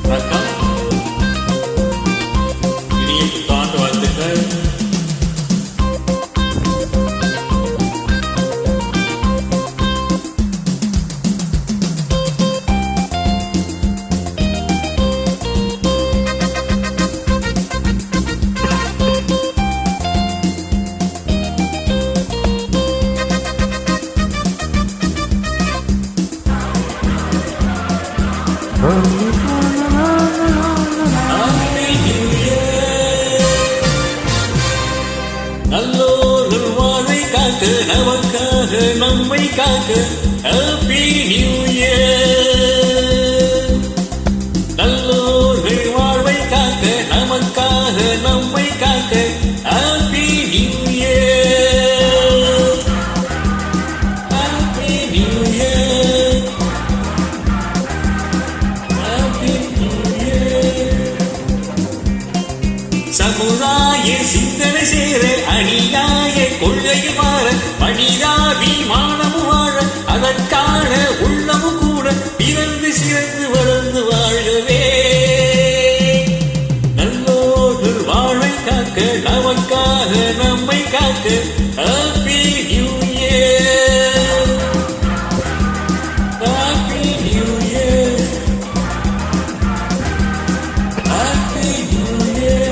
வணக்கம். இனிய புத்தாண்டு வாழ்த்துக்கள். நல்லோர்கள் வாழ்வை காக்க நமக்காக நம்மை காக்க ஹாப்பி நியூ இயர். நல்லோர்கள் வாழ்வை காக்க நமக்காக நம்மை காக்க happy new year. Happy new year. Happy new year. சமுதாய சிந்தனை சேர அநியாய கொள்கையில் மாற மனிதாபிமானமும் வாழ அதற்கான உள்ளமும் கூட பிறந்து சிறந்து வளர்ந்து வாழவே நல்லோர்கள் வாழ்வை காக்க நமக்காக நம்மை காக்க happy new year. Happy new year. Happy new year.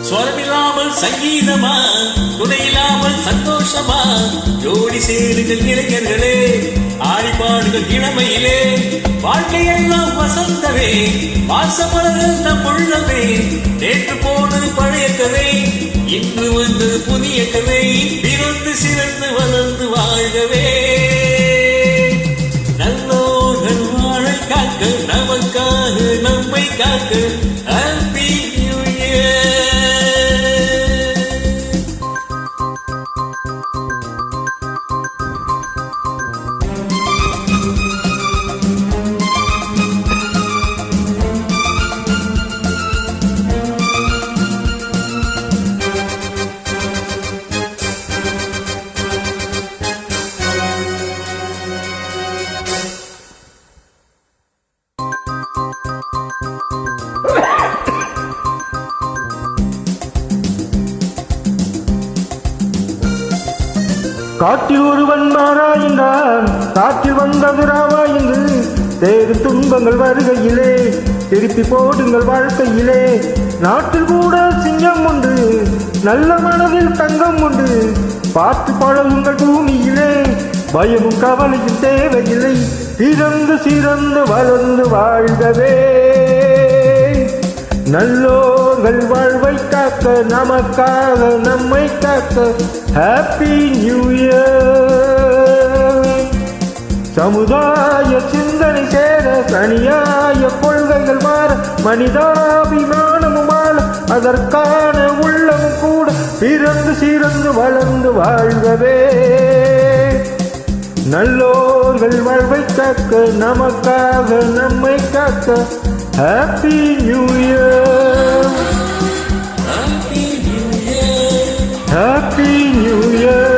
ஸ்வரமில்லாமல் சங்கீதமா, துணையில்லாமல் சந்தோஷமா, ஜோடி சேருகள் இளைஞர்களே, ஆடிப்பாடுகள் இளமையிலே, வாழ்க்கையெல்லாம் வசந்தமே, வாசமலர்கள் நம் உள்ளமே, நேற்று போனது பழைய கதை, இன்று வந்தது புதிய கதை, பிறந்து சிறந்து வளர்ந்து வாழ்கவே நல்லோர்கள் வாழை காக்க நமக்காக நம்மை காக்க ஹாப்பி நியூ இயர். காட்டில் ஒருவன் மாறாயின்றான், காற்றில் வந்தது ராவாயின்று, தேடும் துன்பங்கள் வருகையிலே திருப்பி போடுங்கள் வாழ்க்கையிலே. நாட்டில் கூட சிங்கம் உண்டு, நல்ல மனதில் தங்கம் உண்டு, பார்த்து பழகுங்கள் பூமியிலே, பயமும் கவலையும் தேவையில்லை, பிறந்து சிறந்து வளர்ந்து வாழ்கவே நல்லோர்கள் வாழ்வை காக்க நமக்காக நம்மை காக்க ஹாப்பி நியூ இயர். சமுதாய சிந்தனை சேர அநியாய கொள்கைகள் மாற மனிதாபிமானமும் வாழ அதற்கான உள்ளமும் கூட பிறந்து சிறந்து வளர்ந்து வாழ்கவே நல்லோர்கள் வாழ்வை காக்க நமக்காக நம்மை காக்க happy new year. Happy New Year. Happy New Year.